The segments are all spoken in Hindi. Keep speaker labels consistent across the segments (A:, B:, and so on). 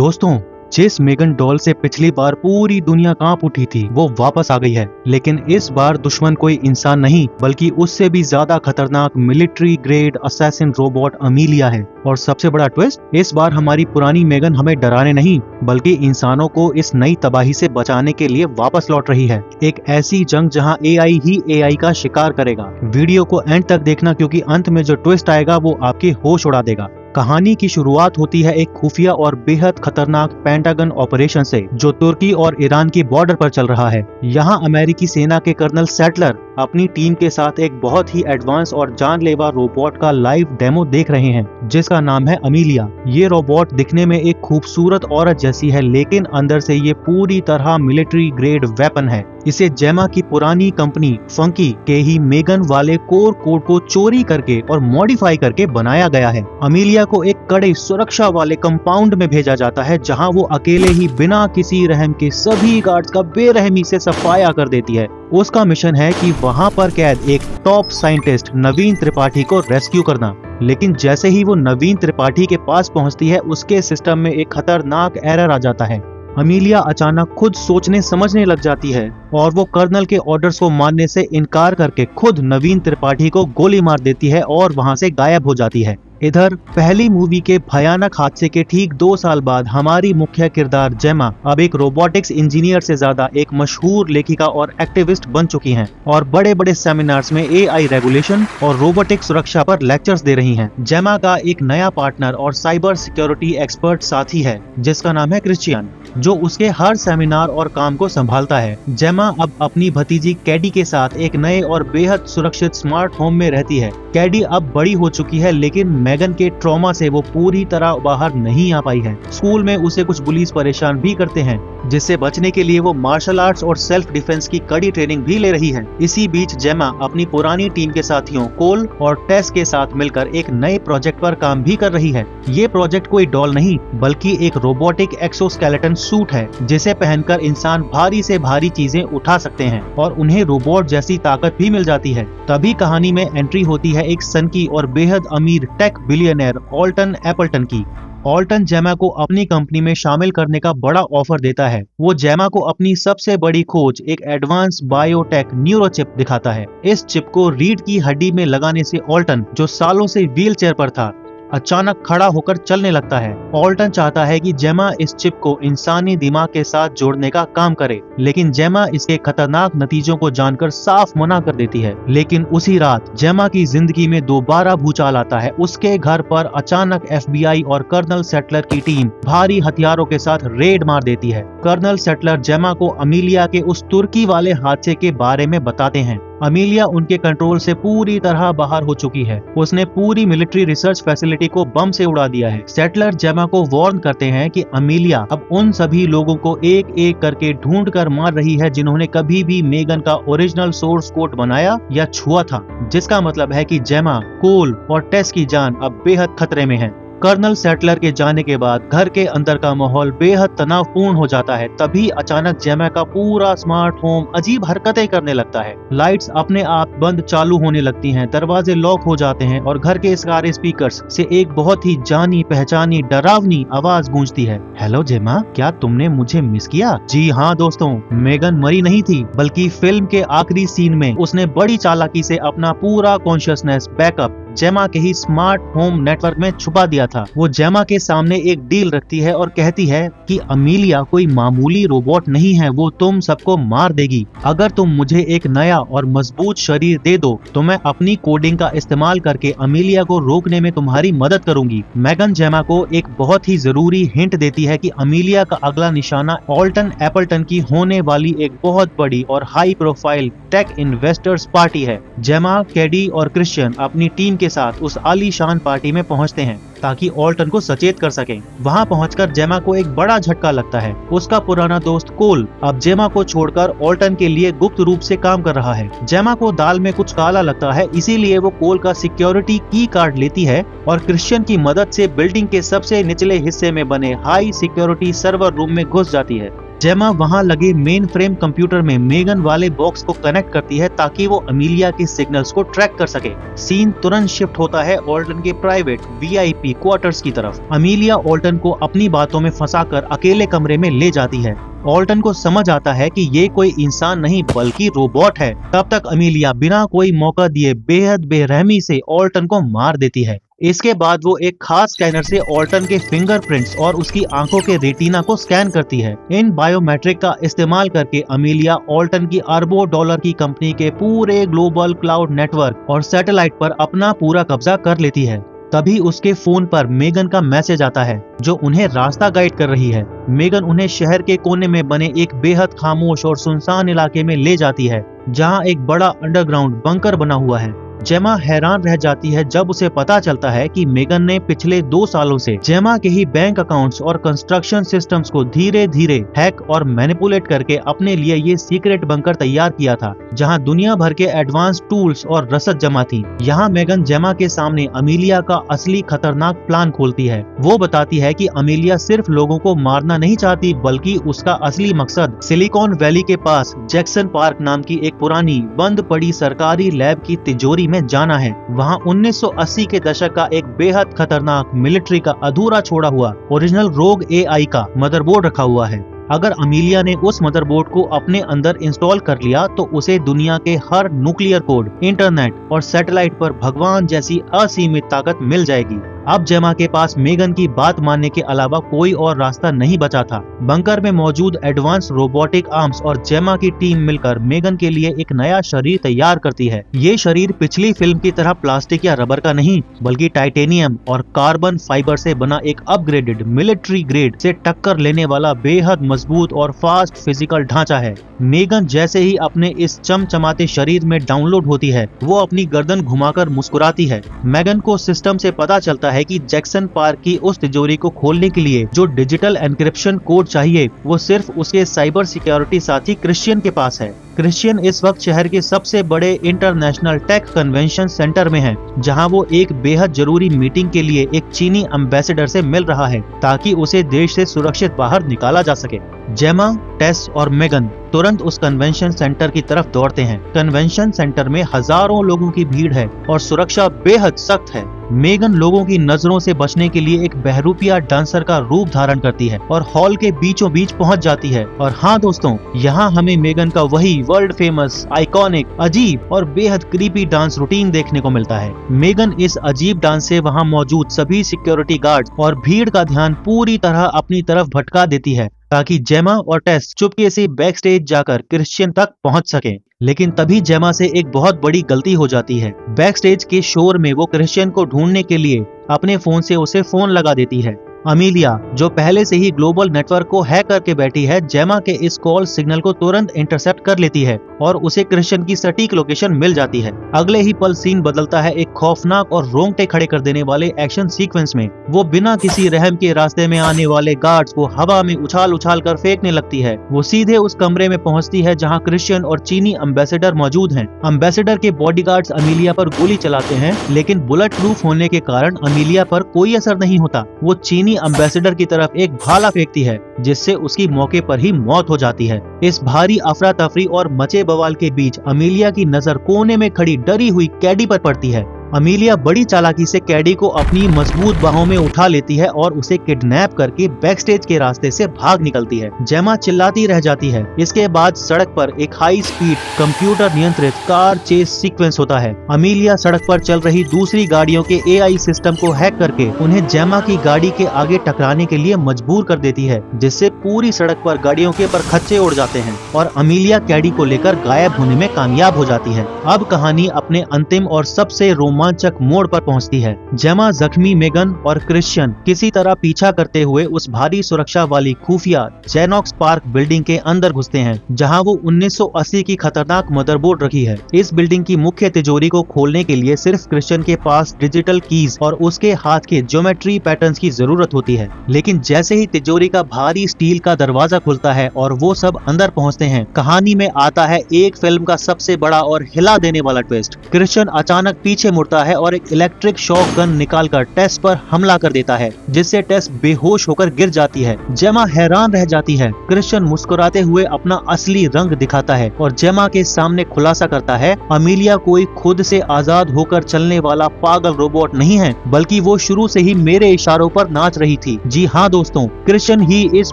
A: दोस्तों, जिस मेगन डॉल से पिछली बार पूरी दुनिया कांप उठी थी वो वापस आ गई है। लेकिन इस बार दुश्मन कोई इंसान नहीं बल्कि उससे भी ज्यादा खतरनाक military grade assassin robot Amelia है। और सबसे बड़ा ट्विस्ट, इस बार हमारी पुरानी मेगन हमें डराने नहीं बल्कि इंसानों को इस नई तबाही से बचाने के लिए वापस लौट रही है। एक ऐसी जंग जहां एआई ही एआई का शिकार करेगा। वीडियो को एंड तक देखना क्योंकि अंत में जो ट्विस्ट आएगा वो आपके होश उड़ा देगा। कहानी की शुरुआत होती है एक खुफिया और बेहद खतरनाक पेंटागन ऑपरेशन से जो तुर्की और ईरान की बॉर्डर पर चल रहा है। यहाँ अमेरिकी सेना के कर्नल सैटलर अपनी टीम के साथ एक बहुत ही एडवांस और जानलेवा रोबोट का लाइव डेमो देख रहे हैं जिसका नाम है अमीलिया। ये रोबोट दिखने में एक खूबसूरत औरत जैसी है लेकिन अंदर से ये पूरी तरह मिलिट्री ग्रेड वेपन है। इसे जेमा की पुरानी कंपनी फंकी के ही मेगन वाले कोर कोड को चोरी करके और मॉडिफाई करके बनाया गया है। अमीलिया को एक कड़े सुरक्षा वाले कंपाउंड में भेजा जाता है जहां वो अकेले ही बिना किसी रहम के सभी गार्ड्स का बेरहमी से सफाया कर देती है। उसका मिशन है कि वहां पर कैद एक टॉप साइंटिस्ट नवीन त्रिपाठी को रेस्क्यू करना। लेकिन जैसे ही वो नवीन त्रिपाठी के पास पहुंचती है उसके सिस्टम में एक खतरनाक एरर आ जाता है। अमीलिया अचानक खुद सोचने समझने लग जाती है और वो कर्नल के ऑर्डर्स को मानने से इनकार करके खुद नवीन त्रिपाठी को गोली मार देती है और वहां से गायब हो जाती है। इधर पहली मूवी के भयानक हादसे के ठीक 2 साल बाद हमारी मुख्य किरदार जेमा अब एक रोबोटिक्स इंजीनियर से ज्यादा एक मशहूर लेखिका और एक्टिविस्ट बन चुकी हैं और बड़े बड़े सेमिनार्स में एआई रेगुलेशन और रोबोटिक सुरक्षा पर लेक्चर्स दे रही हैं। जेमा का एक नया पार्टनर और साइबर सिक्योरिटी एक्सपर्ट साथी है जिसका नाम है क्रिश्चियन जो उसके हर सेमिनार और काम को संभालता है। जेमा अब अपनी भतीजी कैडी के साथ एक नए और बेहद सुरक्षित स्मार्ट होम में रहती है। कैडी अब बड़ी हो चुकी है लेकिन मेगन के ट्रॉमा से वो पूरी तरह बाहर नहीं आ पाई है। स्कूल में उसे कुछ बुलीज परेशान भी करते हैं जिससे बचने के लिए वो मार्शल आर्ट्स और सेल्फ डिफेंस की कड़ी ट्रेनिंग भी ले रही है। इसी बीच जेमा अपनी पुरानी टीम के साथियों कोल और टेस के साथ मिलकर एक नए प्रोजेक्ट पर काम भी कर रही है। ये प्रोजेक्ट कोई डॉल नहीं बल्कि एक रोबोटिक एक्सोस्केलेटन सूट है जिसे पहनकर इंसान भारी से भारी चीजें उठा सकते हैं और उन्हें रोबोट जैसी ताकत भी मिल जाती है। तभी कहानी में एंट्री होती है एक सनकी और बेहद अमीर टेक बिलियनर ऑल्टन एपल्टन की। ऑल्टन जेमा को अपनी कंपनी में शामिल करने का बड़ा ऑफर देता है। वो जेमा को अपनी सबसे बड़ी खोज एक एडवांस बायोटेक न्यूरोचिप दिखाता है। इस चिप को रीढ़ की हड्डी में लगाने से ऑल्टन जो सालों से व्हील चेयर पर था अचानक खड़ा होकर चलने लगता है। ऑल्टन चाहता है कि जेमा इस चिप को इंसानी दिमाग के साथ जोड़ने का काम करे लेकिन जेमा इसके खतरनाक नतीजों को जानकर साफ मना कर देती है। लेकिन उसी रात जेमा की जिंदगी में दोबारा भूचाल आता है। उसके घर पर अचानक एफबीआई और कर्नल सेटलर की टीम भारी हथियारों के साथ रेड मार देती है। कर्नल सेटलर जेमा को अमीलिया के उस तुर्की वाले हादसे के बारे में बताते हैं। अमीलिया उनके कंट्रोल से पूरी तरह बाहर हो चुकी है। उसने पूरी मिलिट्री रिसर्च फैसिलिटी को बम से उड़ा दिया है। सेटलर जेमा को वार्न करते हैं कि अमीलिया अब उन सभी लोगों को एक एक करके ढूंढ कर मार रही है जिन्होंने कभी भी मेगन का ओरिजिनल सोर्स कोड बनाया या छुआ था, जिसका मतलब है कि जेमा, कोल और टेस की जान अब बेहद खतरे में है। कर्नल सेटलर के जाने के बाद घर के अंदर का माहौल बेहद तनावपूर्ण हो जाता है। तभी अचानक जेमा का पूरा स्मार्ट होम अजीब हरकतें करने लगता है। लाइट्स अपने आप बंद चालू होने लगती हैं, दरवाजे लॉक हो जाते हैं और घर के सारे स्पीकर्स से एक बहुत ही जानी पहचानी डरावनी आवाज गूंजती है। हेलो जेमा, क्या तुमने मुझे मिस किया? जी हाँ दोस्तों, मेगन मरी नहीं थी बल्कि फिल्म के आखिरी सीन में उसने बड़ी चालाकी से अपना पूरा कॉन्शियसनेस बैकअप जेमा के ही स्मार्ट होम नेटवर्क में छुपा दिया था। वो जेमा के सामने एक डील रखती है और कहती है कि अमीलिया कोई मामूली रोबोट नहीं है, वो तुम सबको मार देगी। अगर तुम मुझे एक नया और मजबूत शरीर दे दो तो मैं अपनी कोडिंग का इस्तेमाल करके अमीलिया को रोकने में तुम्हारी मदद करूंगी। मेगन जेमा को एक बहुत ही जरूरी हिंट देती है कि अमीलिया का अगला निशाना ऑल्टन एपल्टन की होने वाली एक बहुत बड़ी और high profile tech investors party है। जेमा, कैडी और क्रिश्चियन अपनी टीम के साथ उस आलीशान पार्टी में पहुंचते हैं ताकि ऑल्टन को सचेत कर सकें। वहां पहुंचकर जेमा को एक बड़ा झटका लगता है। उसका पुराना दोस्त कोल अब जेमा को छोड़कर ऑल्टन के लिए गुप्त रूप से काम कर रहा है। जेमा को दाल में कुछ काला लगता है इसीलिए वो कोल का सिक्योरिटी की कार्ड लेती है और क्रिश्चियन की मदद से बिल्डिंग के सबसे निचले हिस्से में बने हाई सिक्योरिटी सर्वर रूम में घुस जाती है। जेमा वहां लगे मेन फ्रेम कंप्यूटर में मेगन वाले बॉक्स को कनेक्ट करती है ताकि वो अमीलिया के सिग्नल्स को ट्रैक कर सके। सीन तुरंत शिफ्ट होता है ऑल्टन के प्राइवेट VIP क्वार्टर्स की तरफ। अमीलिया ऑल्टन को अपनी बातों में फंसाकर अकेले कमरे में ले जाती है। ऑल्टन को समझ आता है कि ये कोई इंसान नहीं बल्कि रोबोट है। तब तक अमीलिया बिना कोई मौका दिए बेहद बेरहमी से ऑल्टन को मार देती है। इसके बाद वो एक खास स्कैनर से ऑल्टन के फिंगरप्रिंट्स और उसकी आंखों के रेटिना को स्कैन करती है। इन बायोमेट्रिक का इस्तेमाल करके अमीलिया ऑल्टन की अरबों डॉलर की कंपनी के पूरे ग्लोबल क्लाउड नेटवर्क और सैटेलाइट पर अपना पूरा कब्जा कर लेती है। तभी उसके फोन पर मेगन का मैसेज आता है जो उन्हें रास्ता गाइड कर रही है। मेगन उन्हें शहर के कोने में बने एक बेहद खामोश और सुनसान इलाके में ले जाती है जहां एक बड़ा अंडरग्राउंड बंकर बना हुआ है। जेमा हैरान रह जाती है जब उसे पता चलता है कि मेगन ने पिछले 2 सालों से जेमा के ही बैंक अकाउंट्स और कंस्ट्रक्शन सिस्टम्स को धीरे धीरे हैक और मैनिपुलेट करके अपने लिए ये सीक्रेट बंकर तैयार किया था जहां दुनिया भर के एडवांस टूल्स और रसद जमा थी। यहाँ मेगन जेमा के सामने अमीलिया का असली खतरनाक प्लान खोलती है। वो बताती है कि अमीलिया सिर्फ लोगों को मारना नहीं चाहती बल्कि उसका असली मकसद सिलिकॉन वैली के पास जैक्सन पार्क नाम की एक पुरानी बंद पड़ी सरकारी लैब की तिजोरी में जाना है। वहाँ 1980 के दशक का एक बेहद खतरनाक मिलिट्री का अधूरा छोड़ा हुआ ओरिजिनल रोग AI का मदरबोर्ड रखा हुआ है। अगर अमीलिया ने उस मदरबोर्ड को अपने अंदर इंस्टॉल कर लिया तो उसे दुनिया के हर न्यूक्लियर कोड, इंटरनेट और सैटेलाइट पर भगवान जैसी असीमित ताकत मिल जाएगी। अब जेमा के पास मेगन की बात मानने के अलावा कोई और रास्ता नहीं बचा था। बंकर में मौजूद एडवांस रोबोटिक आर्म्स और जेमा की टीम मिलकर मेगन के लिए एक नया शरीर तैयार करती है। ये शरीर पिछली फिल्म की तरह प्लास्टिक या रबर का नहीं बल्कि टाइटेनियम और कार्बन फाइबर से बना एक अपग्रेडेड मिलिट्री ग्रेड से टक्कर लेने वाला बेहद मजबूत और फास्ट फिजिकल ढांचा है। मेगन जैसे ही अपने इस चमचमाते शरीर में डाउनलोड होती है वो अपनी गर्दन घुमाकर मुस्कुराती है। मेगन को सिस्टम से पता चलता है कि जैक्सन पार्क की उस तिजोरी को खोलने के लिए जो डिजिटल एन्क्रिप्शन कोड चाहिए वो सिर्फ उसके साइबर सिक्योरिटी साथी क्रिश्चियन के पास है। क्रिश्चियन इस वक्त शहर के सबसे बड़े इंटरनेशनल टेक कन्वेंशन सेंटर में है जहां वो एक बेहद जरूरी मीटिंग के लिए एक चीनी एम्बेसडर से मिल रहा है ताकि उसे देश से सुरक्षित बाहर निकाला जा सके। जेमा, टेस और मेगन तुरंत उस कन्वेंशन सेंटर की तरफ दौड़ते हैं। कन्वेंशन सेंटर में हजारों लोगों की भीड़ है और सुरक्षा बेहद सख्त है। मेगन लोगों की नजरों से बचने के लिए एक बहरूपिया डांसर का रूप धारण करती है और हॉल के बीचों बीच पहुंच जाती है। और हाँ दोस्तों, यहाँ हमें मेगन का वही वर्ल्ड फेमस, आइकॉनिक, अजीब और बेहद क्रीपी डांस रूटीन देखने को मिलता है। मेगन इस अजीब डांस से वहाँ मौजूद सभी सिक्योरिटी गार्ड्स और भीड़ का ध्यान पूरी तरह अपनी तरफ भटका देती है ताकि जेमा और टेस चुपके से बैक स्टेज जाकर क्रिश्चियन तक पहुंच सके। लेकिन तभी जेमा से एक बहुत बड़ी गलती हो जाती है। बैक स्टेज के शोर में वो क्रिश्चियन को ढूंढने के लिए अपने फोन से उसे फोन लगा देती है। अमीलिया, जो पहले से ही ग्लोबल नेटवर्क को हैक करके बैठी है, जेमा के इस कॉल सिग्नल को तुरंत इंटरसेप्ट कर लेती है और उसे क्रिश्चियन की सटीक लोकेशन मिल जाती है। अगले ही पल सीन बदलता है एक खौफनाक और रोंगटे खड़े कर देने वाले एक्शन सीक्वेंस में। वो बिना किसी रहम के रास्ते में आने वाले गार्ड्स को हवा में उछाल उछाल कर फेंकने लगती है। वो सीधे उस कमरे में पहुंचती है जहां क्रिश्चियन और चीनी एम्बेसडर मौजूद हैं। एम्बेसडर के बॉडीगार्ड्स अमीलिया पर गोली चलाते हैं लेकिन बुलेट प्रूफ होने के कारण अमीलिया पर कोई असर नहीं होता। वो चीनी एम्बेसडर की तरफ एक भाला फेंकती है जिससे उसकी मौके पर ही मौत हो जाती है। इस भारी अफरा तफरी और मचे बवाल के बीच अमीलिया की नजर कोने में खड़ी डरी हुई कैडी पर पड़ती है। अमीलिया बड़ी चालाकी से कैडी को अपनी मजबूत बाहों में उठा लेती है और उसे किडनैप करके बैकस्टेज के रास्ते से भाग निकलती है। जेमा चिल्लाती रह जाती है। इसके बाद सड़क पर एक हाई स्पीड कंप्यूटर नियंत्रित कार चेस सीक्वेंस होता है। अमीलिया सड़क पर चल रही दूसरी गाड़ियों के AI सिस्टम को हैक करके उन्हें जेमा की गाड़ी के आगे टकराने के लिए मजबूर कर देती है जिससे पूरी सड़क पर गाड़ियों के परखच्चे उड़ जाते हैं और अमीलिया कैडी को लेकर गायब होने में कामयाब हो जाती है। अब कहानी अपने अंतिम और सबसे रोमांचक मोड़ पर पहुंचती है। जेमा जख्मी मेगन और क्रिश्चियन किसी तरह पीछा करते हुए उस भारी सुरक्षा वाली खुफिया जेनॉक्स पार्क बिल्डिंग के अंदर घुसते हैं जहां वो 1980 की खतरनाक मदरबोर्ड रखी है। इस बिल्डिंग की मुख्य तिजोरी को खोलने के लिए सिर्फ क्रिश्चियन के पास डिजिटल कीज और उसके हाथ के ज्योमेट्री पैटर्न्स की जरूरत होती है। लेकिन जैसे ही तिजोरी का भारी स्टील का दरवाजा खुलता है और वो सब अंदर पहुंचते हैं, कहानी में आता है एक फिल्म का सबसे बड़ा और हिला देने वाला ट्विस्ट। क्रिश्चियन अचानक पीछे मुड़ता होता है और एक इलेक्ट्रिक शॉक गन निकालकर टेस पर हमला कर देता है, जिससे टेस बेहोश होकर गिर जाती है। जेमा हैरान रह जाती है। क्रिश्चियन मुस्कुराते हुए अपना असली रंग दिखाता है और जेमा के सामने खुलासा करता है, अमीलिया कोई खुद से आजाद होकर चलने वाला पागल रोबोट नहीं है, बल्कि वो शुरू से ही मेरे इशारों पर नाच रही थी। जी हाँ दोस्तों, क्रिश्चियन ही इस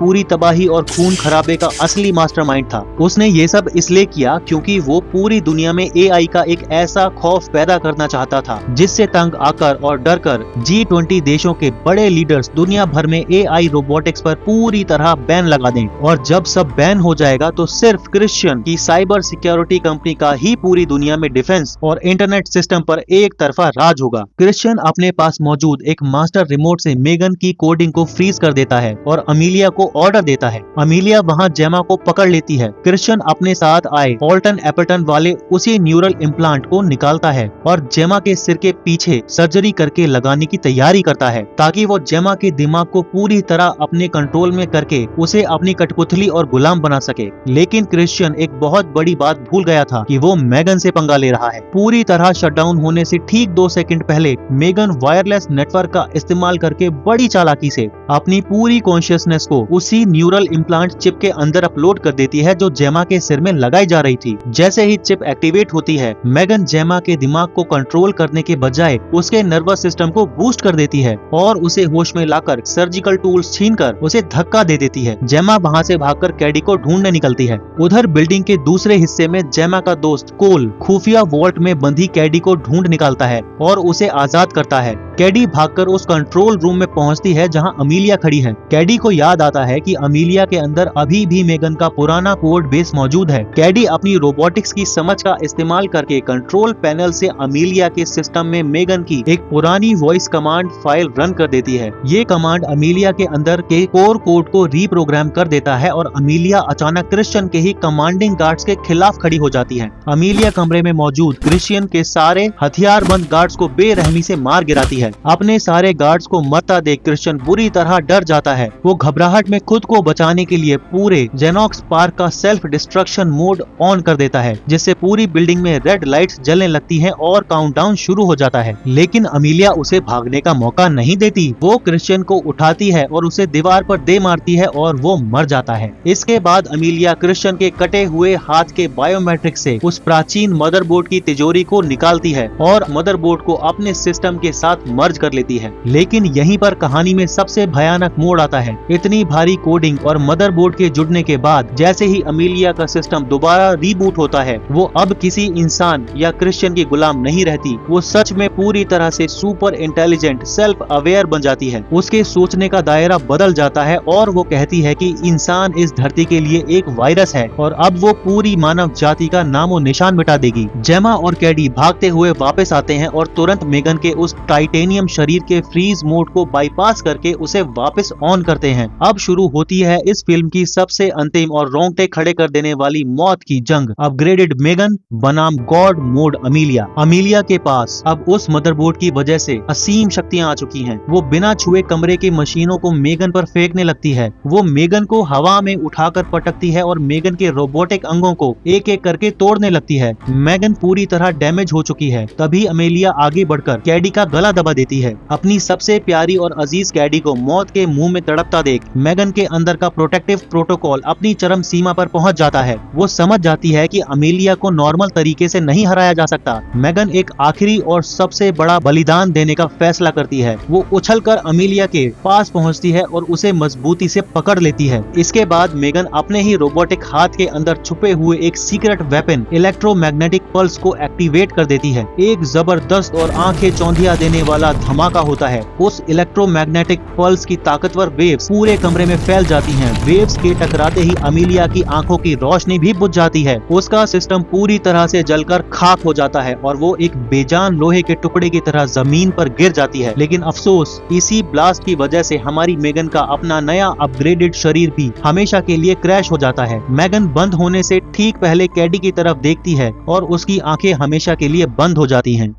A: पूरी तबाही और खून खराबे का असली मास्टरमाइंड था। उसने ये सब इसलिए किया क्योंकि वो पूरी दुनिया में एआई का एक ऐसा खौफ पैदा करना चाहता था जिससे तंग आकर और डरकर G20 देशों के बड़े लीडर्स दुनिया भर में एआई रोबोटिक्स पर पूरी तरह बैन लगा दें। और जब सब बैन हो जाएगा तो सिर्फ क्रिश्चियन की साइबर सिक्योरिटी कंपनी का ही पूरी दुनिया में डिफेंस और इंटरनेट सिस्टम पर एक तरफा राज होगा। क्रिश्चियन अपने पास मौजूद एक मास्टर रिमोट से मेगन की कोडिंग को फ्रीज कर देता है और अमीलिया को ऑर्डर देता है। अमीलिया वहां जेमा को पकड़ लेती है। क्रिश्चियन अपने साथ आए ऑल्टन एपल्टन वाले उसी न्यूरल इम्प्लांट को निकालता है और जेमा के सिर के पीछे सर्जरी करके लगाने की तैयारी करता है, ताकि वो जेमा के दिमाग को पूरी तरह अपने कंट्रोल में करके उसे अपनी कठपुतली और गुलाम बना सके। लेकिन क्रिश्चियन एक बहुत बड़ी बात भूल गया था कि वो मेगन से पंगा ले रहा है। पूरी तरह शटडाउन होने से ठीक 2 सेकंड पहले मेगन वायरलेस नेटवर्क का इस्तेमाल करके बड़ी चालाकी से अपनी पूरी कॉन्शियसनेस को उसी न्यूरल इम्प्लांट चिप के अंदर अपलोड कर देती है जो जेमा के सिर में लगाई जा रही थी। जैसे ही चिप एक्टिवेट होती है, मेगन जेमा के दिमाग को कंट्रोल करने के बजाय उसके नर्वस सिस्टम को बूस्ट कर देती है और उसे होश में लाकर सर्जिकल टूल्स छीनकर उसे धक्का दे देती है। जेमा वहां से भागकर कैडी को ढूंढने निकलती है। उधर बिल्डिंग के दूसरे हिस्से में जेमा का दोस्त कोल खुफिया वॉल्ट में बंधी कैडी को ढूंढ निकालता है और उसे आजाद करता है। कैडी भागकर उस कंट्रोल रूम में पहुंचती है जहां अमीलिया खड़ी है। कैडी को याद आता है कि अमीलिया के अंदर अभी भी मेगन का पुराना कोड बेस मौजूद है। कैडी अपनी रोबोटिक्स की समझ का इस्तेमाल करके कंट्रोल पैनल से अमीलिया के सिस्टम में मेगन की एक पुरानी वॉइस कमांड फाइल रन कर देती है। ये कमांड अमीलिया के अंदर के कोर कोड को रीप्रोग्राम कर देता है और अमीलिया अचानक क्रिश्चियन के ही कमांडिंग गार्ड्स के खिलाफ खड़ी हो जाती है। अमीलिया कमरे में मौजूद क्रिश्चियन के सारे हथियारबंद गार्ड्स को बेरहमी से मार गिराती है। अपने सारे गार्ड्स को मरता देख क्रिश्चियन बुरी तरह डर जाता है। वो घबराहट में खुद को बचाने के लिए पूरे जेनॉक्स पार्क का सेल्फ डिस्ट्रक्शन मोड ऑन कर देता है, जिससे पूरी बिल्डिंग में रेड लाइट्स जलने लगती हैं और काउंटडाउन शुरू हो जाता है। लेकिन अमीलिया उसे भागने का मौका नहीं देती। वो क्रिश्चियन को उठाती है और उसे दीवार पर दे मारती है और वो मर जाता है। इसके बाद अमीलिया क्रिश्चियन के कटे हुए हाथ के बायोमेट्रिक से उस प्राचीन मदरबोर्ड की तिजोरी को निकालती है और मदरबोर्ड को अपने सिस्टम के साथ मर्ज कर लेती है। लेकिन यहीं पर कहानी में सबसे भयानक मोड़ आता है। इतनी भारी कोडिंग और मदरबोर्ड के जुड़ने के बाद जैसे ही अमीलिया का सिस्टम दोबारा रीबूट होता है, वो अब किसी इंसान या क्रिश्चियन की गुलाम नहीं रहती। वो सच में पूरी तरह से सुपर इंटेलिजेंट सेल्फ अवेयर बन जाती है। उसके सोचने का दायरा बदल जाता है और वो कहती है कि इंसान इस धरती के लिए एक वायरस है और अब वो पूरी मानव जाति का नामो निशान मिटा देगी। जेमा और कैडी भागते हुए वापस आते हैं और तुरंत मेगन के उस टाइटेनियम शरीर के फ्रीज मोड को बाईपास करके उसे वापस ऑन करते हैं। अब शुरू होती है इस फिल्म की सबसे अंतिम और रोंगटे खड़े कर देने वाली मौत की जंग। अपग्रेडेड मेगन बनाम गॉड मोड अमीलिया। अमीलिया के पास अब उस मदरबोर्ड की वजह से असीम शक्तियां आ चुकी हैं। वो बिना छुए कमरे की मशीनों को मेगन पर फेंकने लगती है। वो मेगन को हवा में उठाकर पटकती है और मेगन के रोबोटिक अंगों को एक एक करके तोड़ने लगती है। मेगन पूरी तरह डैमेज हो चुकी है। तभी अमेलिया आगे बढ़कर कैडी का गला दबा देती है। अपनी सबसे प्यारी और अजीज कैडी को मौत के मुंह में तड़पता देख मेगन के अंदर का प्रोटेक्टिव प्रोटोकॉल अपनी चरम सीमा पर पहुंच जाता है। वो समझ जाती है कि अमेलिया को नॉर्मल तरीके से नहीं हराया जा सकता। मेगन एक आखिरी और सबसे बड़ा बलिदान देने का फैसला करती है। वो उछलकर अमेलिया के पास पहुंचती है और उसे मजबूती से पकड़ लेती है। इसके बाद मेगन अपने ही रोबोटिक हाथ के अंदर छुपे हुए एक सीक्रेट वेपन इलेक्ट्रोमैग्नेटिक पल्स को एक्टिवेट कर देती है। एक जबरदस्त और आंखें चौंधिया देने वाला धमाका होता है। उस इलेक्ट्रोमैग्नेटिक पल्स की ताकतवर वेव्स पूरे कमरे में फैल जाती हैं। वेव्स के टकराते ही अमेलिया की आंखों की रोशनी भी बुझ जाती है। उसका सिस्टम पूरी तरह से जलकर खाक हो जाता है और वो एक बेजान लोहे के टुकड़े की तरह जमीन पर गिर जाती है। लेकिन अफसोस, इसी ब्लास्ट की वजह से हमारी मेगन का अपना नया अपग्रेडेड शरीर भी हमेशा के लिए क्रैश हो जाता है। मेगन बंद होने से ठीक पहले कैडी की तरफ देखती है और उसकी आंखें हमेशा के लिए बंद हो जाती हैं।